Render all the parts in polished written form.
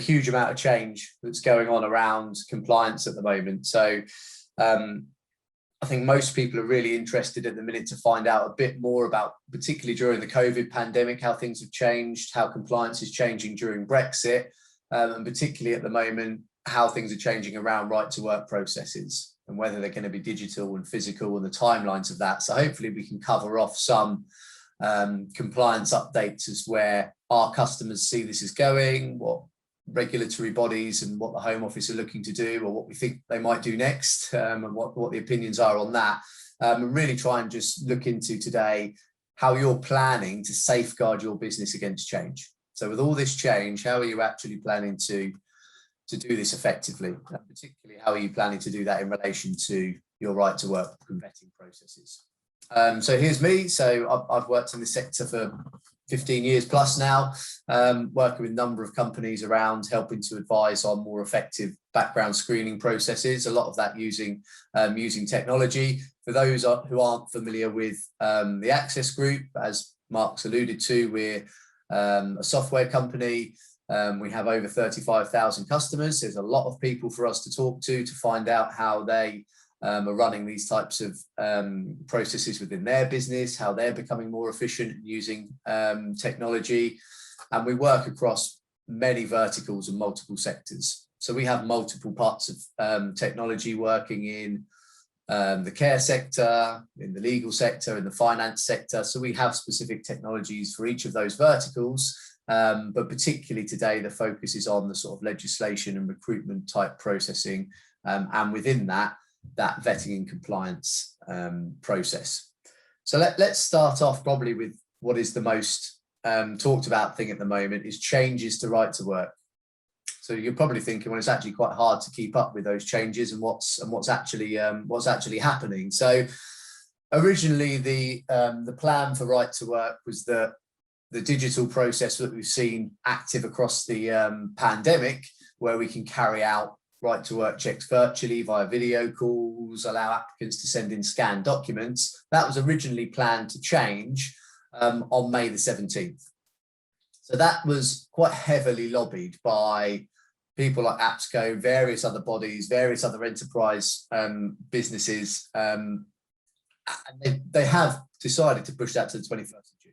huge amount of change that's going on around compliance at the moment. So I think most people are really interested at the minute to find out a bit more about, particularly during the COVID pandemic, how things have changed, how compliance is changing during Brexit, and particularly at the moment, how things are changing around right to work processes and whether they're going to be digital and physical and the timelines of that. So hopefully we can cover off some compliance updates as where our customers see this is going, what regulatory bodies and what the Home Office are looking to do, or what we think they might do next, and what the opinions are on that, and really try and just look into today how you're planning to safeguard your business against change. So with all this change, how are you actually planning to do this effectively? And particularly, how are you planning to do that in relation to your right to work and vetting processes? So here's me. So I've worked in this sector for 15 years plus now, working with a number of companies around helping to advise on more effective background screening processes, a lot of that using technology. For those who aren't familiar with the Access Group, as Mark's alluded to, we're a software company. We have over 35,000 customers. There's a lot of people for us to talk to find out how they are running these types of processes within their business, how they're becoming more efficient using technology. And we work across many verticals and multiple sectors. So we have multiple parts of technology working in the care sector, in the legal sector, in the finance sector. So we have specific technologies for each of those verticals. But particularly today, the focus is on the sort of legislation and recruitment type processing. And within that vetting and compliance process. So let's start off probably with what is the most talked about thing at the moment is changes to right to work. So you're probably thinking, well, it's actually quite hard to keep up with those changes and what's actually happening. So originally the plan for right to work was that the digital process that we've seen active across the pandemic, where we can carry out right to work checks virtually via video calls, allow applicants to send in scanned documents. That was originally planned to change on May the 17th. So that was quite heavily lobbied by people like APSCO, various other bodies, various other enterprise businesses. And they have decided to push that to the 21st of June.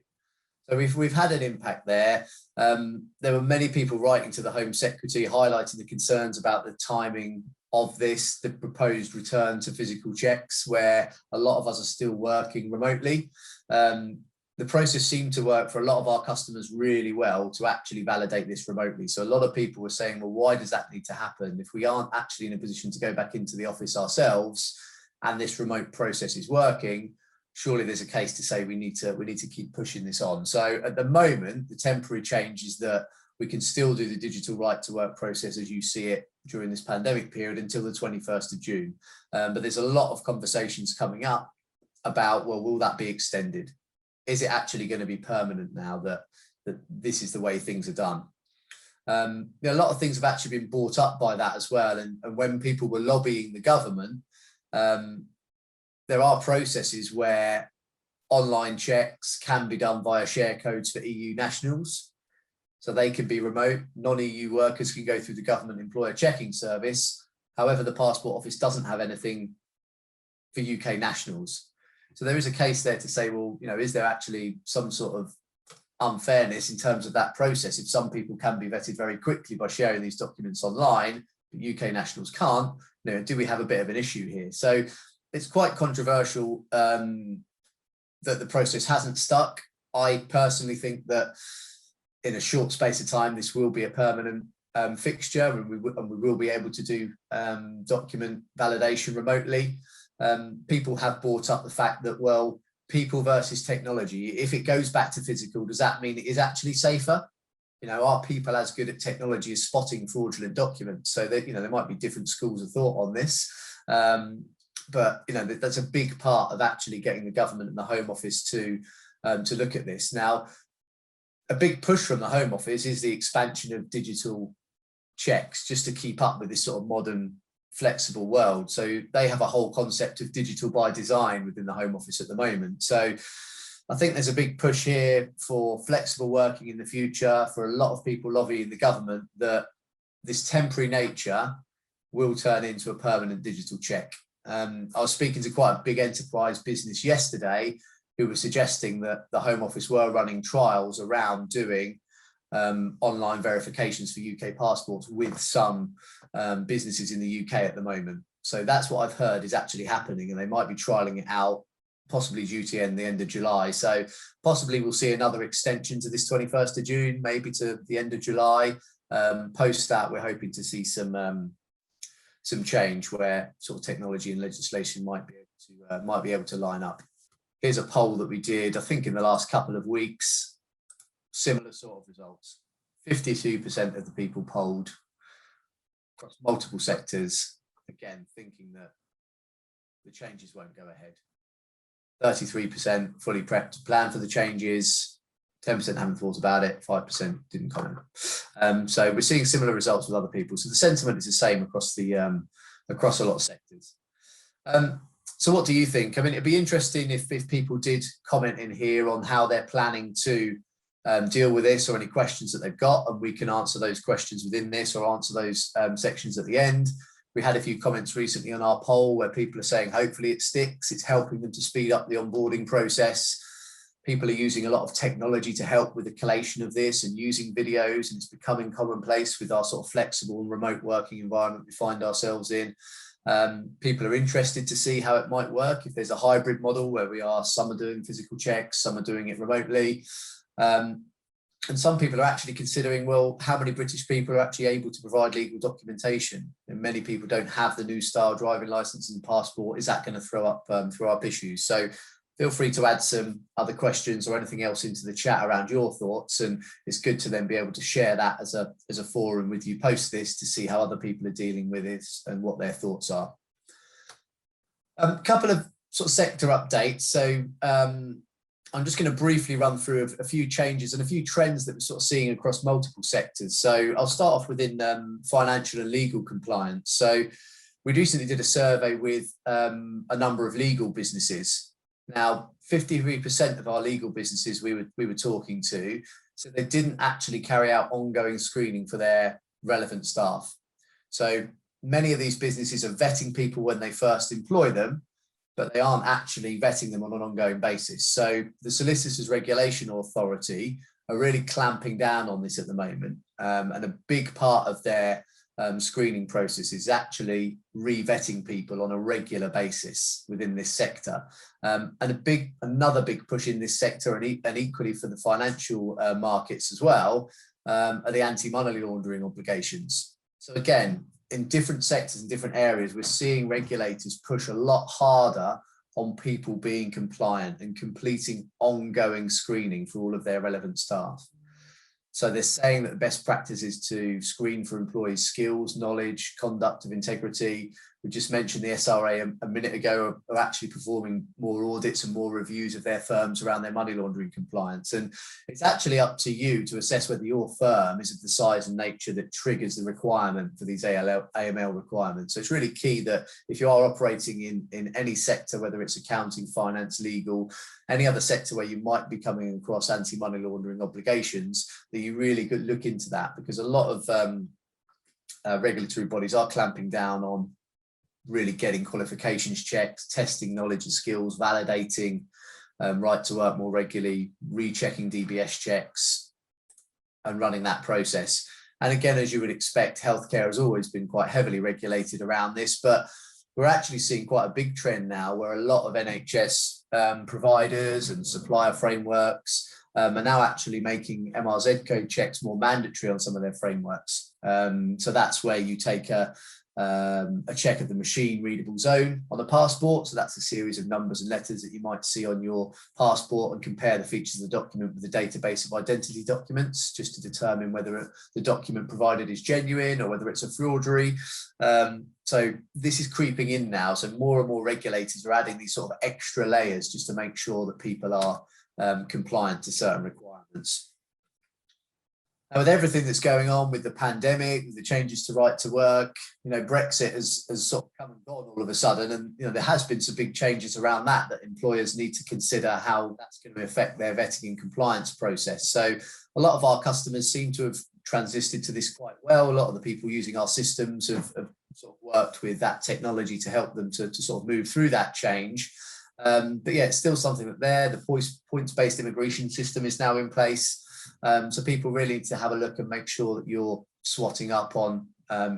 So we've had an impact there. There were many people writing to the Home Secretary highlighting the concerns about the timing of this, the proposed return to physical checks, where a lot of us are still working remotely. The process seemed to work for a lot of our customers really well to actually validate this remotely. So a lot of people were saying, well, why does that need to happen? If we aren't actually in a position to go back into the office ourselves and this remote process is working, surely there's a case to say we need to keep pushing this on. So at the moment, the temporary change is that we can still do the digital right to work process as you see it during this pandemic period until the 21st of June. But there's a lot of conversations coming up about, well, will that be extended? Is it actually going to be permanent now that this is the way things are done? A lot of things have actually been brought up by that as well. And when people were lobbying the government, there are processes where online checks can be done via share codes for EU nationals. So they can be remote. Non-EU workers can go through the government employer checking service. However, the Passport Office doesn't have anything for UK nationals. So there is a case there to say, well, is there actually some sort of unfairness in terms of that process? If some people can be vetted very quickly by sharing these documents online, but UK nationals can't, do we have a bit of an issue here? So it's quite controversial that the process hasn't stuck. I personally think that in a short space of time, this will be a permanent fixture, and we will be able to do document validation remotely. People have brought up the fact that, well, people versus technology, if it goes back to physical, does that mean it is actually safer? Are people as good at technology as spotting fraudulent documents? So that, there might be different schools of thought on this. But that's a big part of actually getting the government and the Home Office to look at this. Now, a big push from the Home Office is the expansion of digital checks, just to keep up with this sort of modern, flexible world. So they have a whole concept of digital by design within the Home Office at the moment. So I think there's a big push here for flexible working in the future, for a lot of people lobbying the government that this temporary nature will turn into a permanent digital check. I was speaking to quite a big enterprise business yesterday who were suggesting that the Home Office were running trials around doing online verifications for UK passports with some businesses in the UK at the moment. So that's what I've heard is actually happening, and they might be trialing it out, possibly due to end the end of July. So possibly we'll see another extension to this 21st of June, maybe to the end of July. Post that, we're hoping to see some change where sort of technology and legislation might be able to line up. Here's a poll that we did, I think, in the last couple of weeks. Similar sort of results. 52% of the people polled across multiple sectors, again, thinking that the changes won't go ahead. 33% fully prepped to plan for the changes, 10% haven't thought about it, 5% didn't comment. So we're seeing similar results with other people. So the sentiment is the same across across a lot of sectors. So what do you think? I mean, it'd be interesting if people did comment in here on how they're planning to deal with this, or any questions that they've got, and we can answer those questions within this or answer those sections at the end. We had a few comments recently on our poll where people are saying hopefully it sticks, it's helping them to speed up the onboarding process. People are using a lot of technology to help with the collation of this and using videos, and it's becoming commonplace with our sort of flexible and remote working environment we find ourselves in. People are interested to see how it might work if there's a hybrid model where some are doing physical checks, some are doing it remotely. And some people are actually considering, well, how many British people are actually able to provide legal documentation? And many people don't have the new style driving license and passport. Is that going to throw up issues? So feel free to add some other questions or anything else into the chat around your thoughts. And it's good to then be able to share that as a forum with you post this to see how other people are dealing with this and what their thoughts are. A couple of sort of sector updates. So I'm just going to briefly run through a few changes and a few trends that we're sort of seeing across multiple sectors. So I'll start off within financial and legal compliance. So we recently did a survey with a number of legal businesses. Now, 53% of our legal businesses we were talking to, so they didn't actually carry out ongoing screening for their relevant staff. So many of these businesses are vetting people when they first employ them, but they aren't actually vetting them on an ongoing basis. So the Solicitors Regulation Authority are really clamping down on this at the moment. And a big part of their screening process is actually re-vetting people on a regular basis within this sector. And another big push in this sector, and equally for the financial markets as well, are the anti-money laundering obligations. So again, in different sectors and different areas, we're seeing regulators push a lot harder on people being compliant and completing ongoing screening for all of their relevant staff. So they're saying that the best practice is to screen for employees' skills, knowledge, conduct of integrity. We just mentioned the SRA a minute ago are actually performing more audits and more reviews of their firms around their money laundering compliance. And it's actually up to you to assess whether your firm is of the size and nature that triggers the requirement for these AML requirements. So it's really key that if you are operating in any sector, whether it's accounting, finance, legal, any other sector where you might be coming across anti-money laundering obligations, that you really could look into that, because a lot of regulatory bodies are clamping down on really getting qualifications checks, testing knowledge and skills, validating right to work more regularly, rechecking DBS checks and running that process. And again, as you would expect, healthcare has always been quite heavily regulated around this, but we're actually seeing quite a big trend now where a lot of NHS providers and supplier frameworks are now actually making MRZ code checks more mandatory on some of their frameworks. So that's where you take a check of the machine readable zone on a passport. So that's a series of numbers and letters that you might see on your passport, and compare the features of the document with the database of identity documents just to determine whether the document provided is genuine or whether it's a forgery. So this is creeping in now. So more and more regulators are adding these sort of extra layers just to make sure that people are compliant to certain requirements. Now, with everything that's going on with the pandemic, with the changes to right to work, Brexit has sort of come and gone all of a sudden. And, there has been some big changes around that employers need to consider how that's going to affect their vetting and compliance process. So a lot of our customers seem to have transited to this quite well. A lot of the people using our systems have sort of worked with that technology to help them to sort of move through that change. But yeah, it's still something that the points-based immigration system is now in place. So people really need to have a look and make sure that you're swatting up on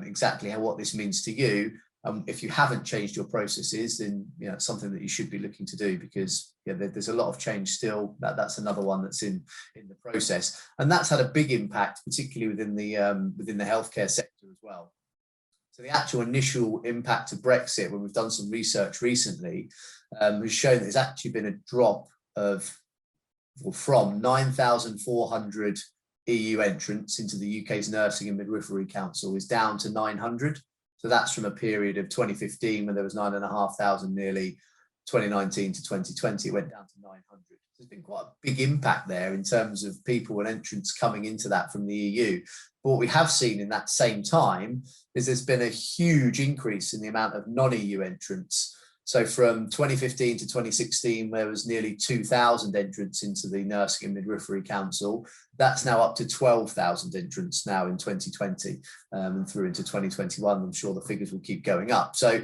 exactly what this means to you. If you haven't changed your processes, then it's something that you should be looking to do, because there's a lot of change still. That's another one that's in the process, and that's had a big impact, particularly within the healthcare sector as well. So the actual initial impact of Brexit, when we've done some research recently, has shown that there's actually been a drop from 9,400 EU entrants into the UK's Nursing and Midwifery Council is down to 900. So that's from a period of 2015 when there was 9,500 nearly, 2019 to 2020, it went down to 900. So there's been quite a big impact there in terms of people and entrants coming into that from the EU. But what we have seen in that same time is there's been a huge increase in the amount of non-EU entrants. So from 2015 to 2016, there was nearly 2,000 entrants into the Nursing and Midwifery Council. That's now up to 12,000 entrants now in 2020 and through into 2021. I'm sure the figures will keep going up. So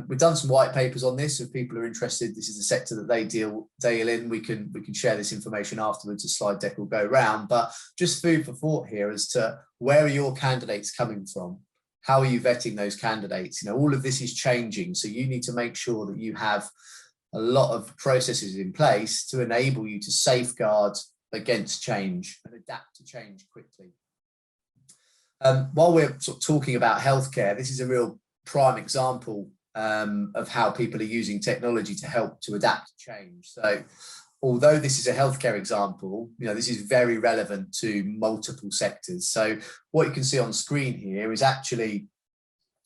we've done some white papers on this. If people are interested, this is the sector that they deal in. We can share this information afterwards. A slide deck will go round. But just food for thought here as to where are your candidates coming from? How are you vetting those candidates? All of this is changing. So you need to make sure that you have a lot of processes in place to enable you to safeguard against change and adapt to change quickly. While we're sort of talking about healthcare, this is a real prime example of how people are using technology to help to adapt to change. So although this is a healthcare example, this is very relevant to multiple sectors. So what you can see on screen here is actually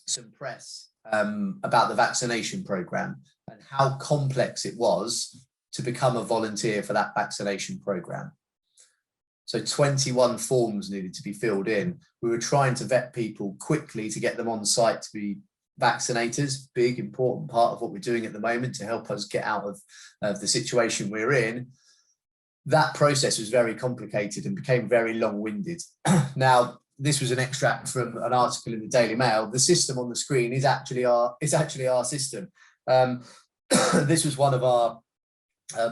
some press about the vaccination program and how complex it was to become a volunteer for that vaccination program. So 21 forms needed to be filled in. We were trying to vet people quickly to get them on site to be vaccinators, big important part of what we're doing at the moment to help us get out of the situation we're in. That process was very complicated and became very long-winded. Now, this was an extract from an article in the Daily Mail. The system on the screen is actually our system. This was one of our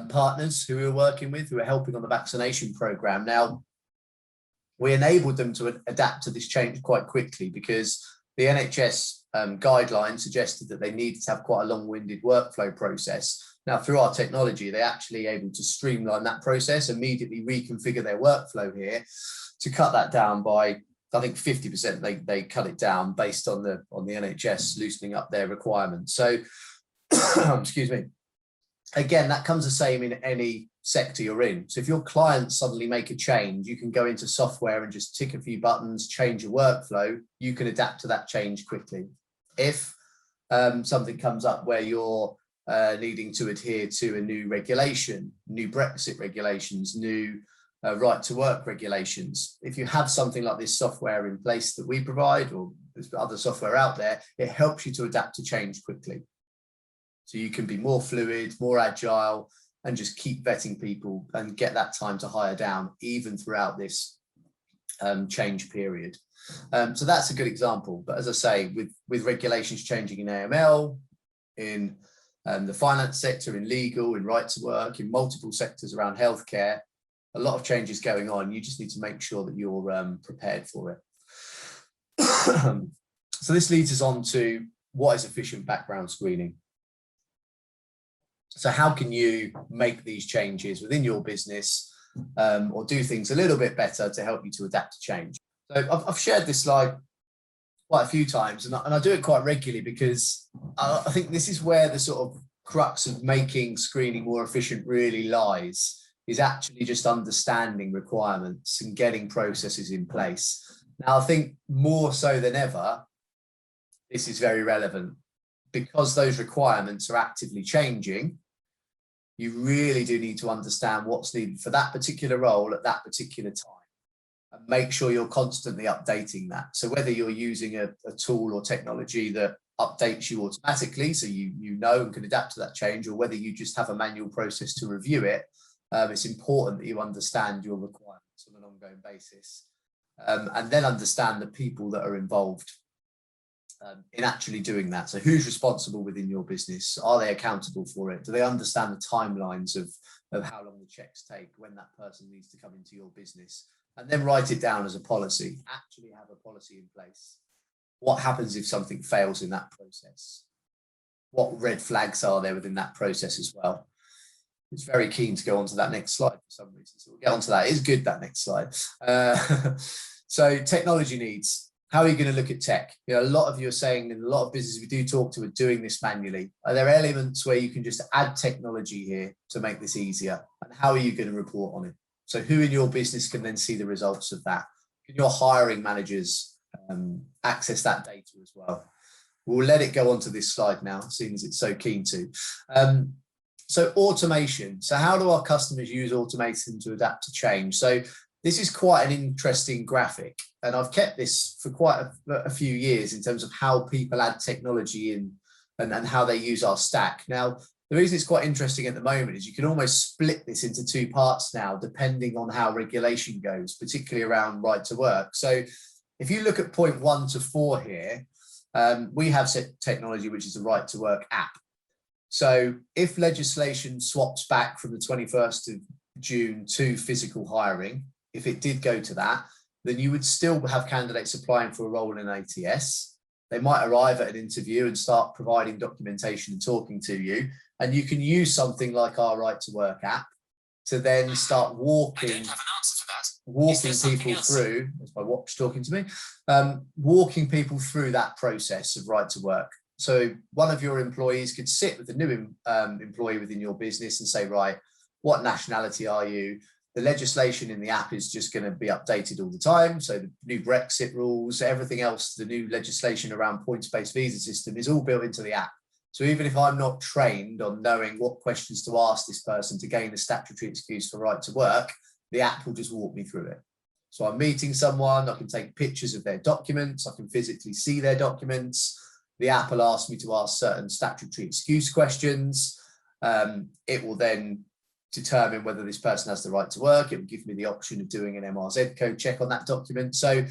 partners who we were working with, who were helping on the vaccination program. Now, we enabled them to adapt to this change quite quickly because the NHS guidelines suggested that they needed to have quite a long-winded workflow process. Now, through our technology, they're actually able to streamline that process, immediately reconfigure their workflow here to cut that down by, I think, 50%. They cut it down based on the NHS loosening up their requirements. So, excuse me. Again, that comes the same in any sector you're in. So if your clients suddenly make a change, you can go into software and just tick a few buttons, change your workflow. You can adapt to that change quickly. If something comes up where you're needing to adhere to a new regulation, new Brexit regulations, new right to work regulations, if you have something like this software in place that we provide, or there's other software out there, it helps you to adapt to change quickly. So you can be more fluid, more agile, and just keep vetting people and get that time to hire down even throughout this change period. So that's a good example. But as I say, with regulations changing in AML, in the finance sector, in legal, in right to work, in multiple sectors around healthcare, a lot of changes going on. You just need to make sure that you're prepared for it. So this leads us on to what is efficient background screening. So how can you make these changes within your business or do things a little bit better to help you to adapt to change? So I've shared this slide quite a few times, and I do it quite regularly because I think this is where the sort of crux of making screening more efficient really lies, is actually just understanding requirements and getting processes in place. Now, I think more so than ever, this is very relevant because those requirements are actively changing. You really do need to understand what's needed for that particular role at that particular time and make sure you're constantly updating that. So whether you're using a tool or technology that updates you automatically so you know and can adapt to that change, or whether you just have a manual process to review it, it's important that you understand your requirements on an ongoing basis. and then understand the people that are involved in actually doing that. So who's responsible within your business? Are they accountable for it? Do they understand the timelines of how long the checks take, when that person needs to come into your business? And then write it down as a policy. Actually have a policy in place. What happens if something fails in that process? What red flags are there within that process as well? It's very keen to go on to that next slide for some reason. So we'll get onto that. It's good, that next slide. So technology needs. How are you going to look at tech? You know, a lot of you are saying, and a lot of businesses we do talk to are doing this manually. Are there elements where you can just add technology here to make this easier? And how are you going to report on it? So who in your business can then see the results of that? Can your hiring managers access that data as well? We'll let it go onto this slide now, seeing as it's so keen to. So automation. So how do our customers use automation to adapt to change? So this is quite an interesting graphic, and I've kept this for quite a few years in terms of how people add technology in and how they use our stack. Now, the reason it's quite interesting at the moment is you can almost split this into two parts now, depending on how regulation goes, particularly around right to work. So if you look at point 1 to 4 here, we have technology, which is the right to work app. So if legislation swaps back from the 21st of June to physical hiring, if it did go to that, then you would still have candidates applying for a role in ATS. They might arrive at an interview and start providing documentation and talking to you. And you can use something like our right to work app to then start walking people through, that's my watch talking to me, walking people through that process of right to work. So one of your employees could sit with a new employee within your business and say, right, what nationality are you? The legislation in the app is just going to be updated all the time. So the new Brexit rules, everything else, the new legislation around points-based visa system is all built into the app. So even if I'm not trained on knowing what questions to ask this person to gain a statutory excuse for right to work, the app will just walk me through it. So I'm meeting someone, I can take pictures of their documents, I can physically see their documents. The app will ask me to ask certain statutory excuse questions. It will then determine whether this person has the right to work. It will give me the option of doing an MRZ code check on that document. So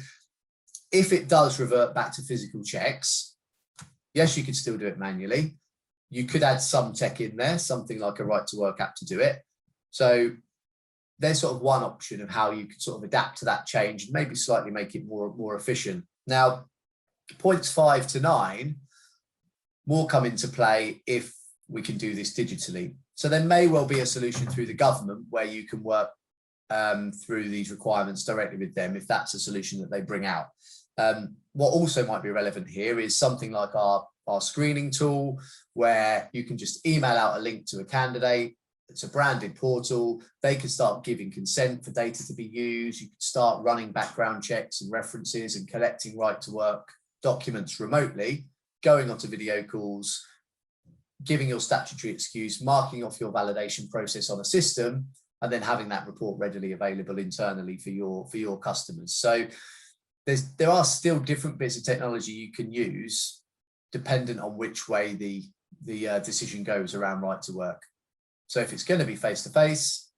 if it does revert back to physical checks, yes, you could still do it manually. You could add some tech in there, something like a right to work app to do it. So there's sort of one option of how you could sort of adapt to that change and maybe slightly make it more efficient. Now, points 5 to 9 will come into play if we can do this digitally. So there may well be a solution through the government where you can work through these requirements directly with them if that's a solution that they bring out. What also might be relevant here is something like our screening tool, where you can just email out a link to a candidate. It's a branded portal. They can start giving consent for data to be used. You can start running background checks and references and collecting right to work documents remotely, going onto video calls, giving your statutory excuse, marking off your validation process on a system, and then having that report readily available internally for your customers. So there are still different bits of technology you can use dependent on which way the decision goes around right to work. So if it's going to be face-to-face,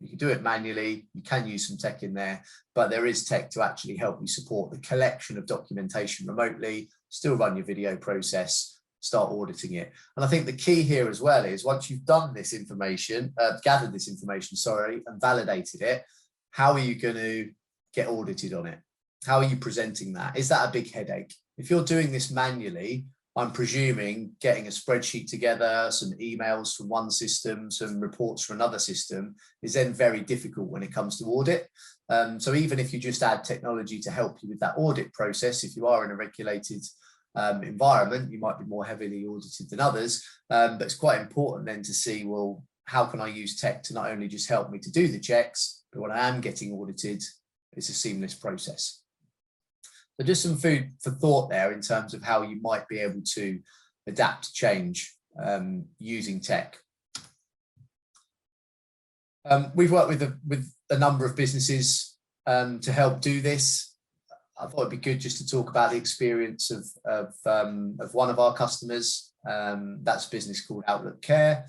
you can do it manually, you can use some tech in there, but there is tech to actually help you support the collection of documentation remotely, still run your video process, start auditing it. And I think the key here as well is once you've done this information, gathered this information, and validated it, how are you going to get audited on it? How are you presenting that? Is that a big headache? If you're doing this manually, I'm presuming getting a spreadsheet together, some emails from one system, some reports from another system is then very difficult when it comes to audit. So even if you just add technology to help you with that audit process, if you are in a regulated environment, you might be more heavily audited than others. But it's quite important then to see, well, how can I use tech to not only just help me to do the checks, but when I am getting audited, it's a seamless process. So just some food for thought there in terms of how you might be able to adapt to change using tech. We've worked with a number of businesses to help do this. I thought it'd be good just to talk about the experience of one of our customers. That's a business called Outlook Care.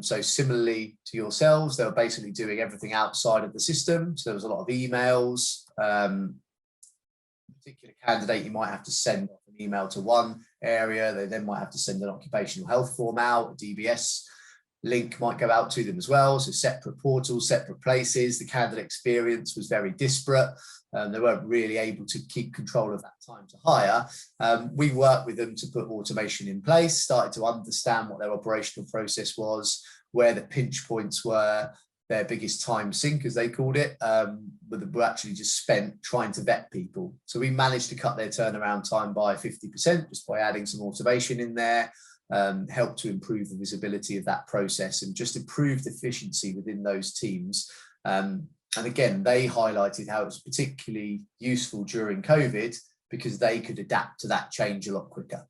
So similarly to yourselves, they were basically doing everything outside of the system. So there was a lot of emails, particular candidate, you might have to send off an email to one area. They then might have to send an occupational health form out, a DBS link might go out to them as well. So separate portals, separate places. The candidate experience was very disparate. They weren't really able to keep control of that time to hire. We worked with them to put automation in place, started to understand what their operational process was, where the pinch points were, their biggest time sink, as they called it, were actually just spent trying to vet people. So we managed to cut their turnaround time by 50% just by adding some automation in there, helped to improve the visibility of that process and just improved efficiency within those teams. And again, they highlighted how it was particularly useful during COVID because they could adapt to that change a lot quicker.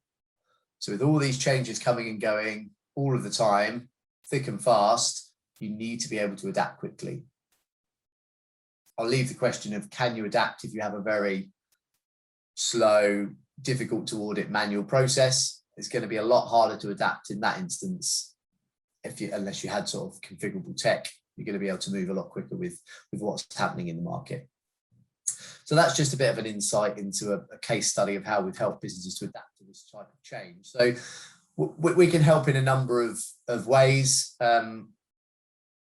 So with all these changes coming and going all of the time, thick and fast, you need to be able to adapt quickly. I'll leave the question of, can you adapt if you have a very slow, difficult to audit manual process? It's going to be a lot harder to adapt in that instance unless you had sort of configurable tech. You're going to be able to move a lot quicker with what's happening in the market. So that's just a bit of an insight into a case study of how we've helped businesses to adapt to this type of change. So we can help in a number of ways.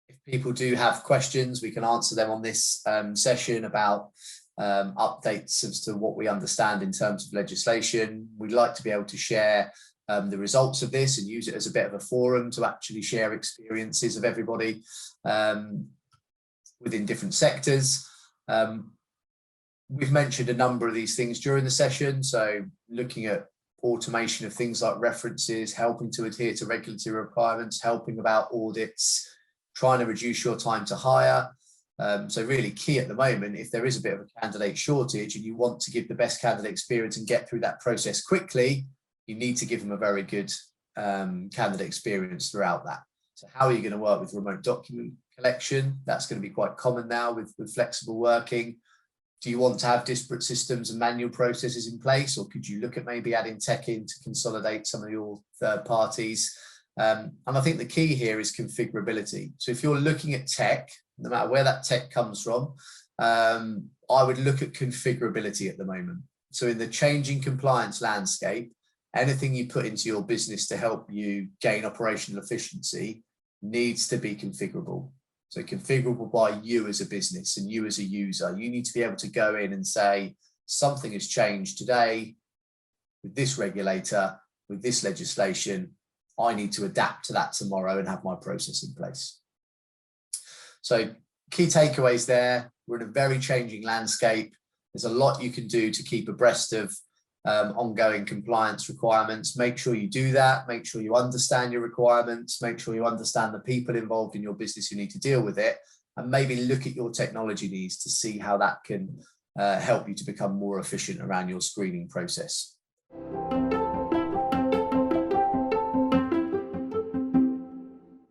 If people do have questions, we can answer them on this session about updates as to what we understand in terms of legislation. We'd like to be able to share the results of this and use it as a bit of a forum to actually share experiences of everybody within different sectors. We've mentioned a number of these things during the session. So looking at automation of things like references, helping to adhere to regulatory requirements, helping about audits, trying to reduce your time to hire. So really key at the moment, if there is a bit of a candidate shortage and you want to give the best candidate experience and get through that process quickly, you need to give them a very good candidate experience throughout that. So how are you going to work with remote document collection? That's going to be quite common now with flexible working. Do you want to have disparate systems and manual processes in place, or could you look at maybe adding tech in to consolidate some of your third parties? And I think the key here is configurability. So if you're looking at tech, no matter where that tech comes from, I would look at configurability at the moment. So in the changing compliance landscape, anything you put into your business to help you gain operational efficiency needs to be configurable. So configurable by you as a business and you as a user. You need to be able to go in and say, something has changed today with this regulator, with this legislation. I need to adapt to that tomorrow and have my process in place. So key takeaways there. We're in a very changing landscape. There's a lot you can do to keep abreast of ongoing compliance requirements. Make sure you do that. Make sure you understand your requirements. Make sure you understand the people involved in your business who need to deal with it, and maybe look at your technology needs to see how that can help you to become more efficient around your screening process.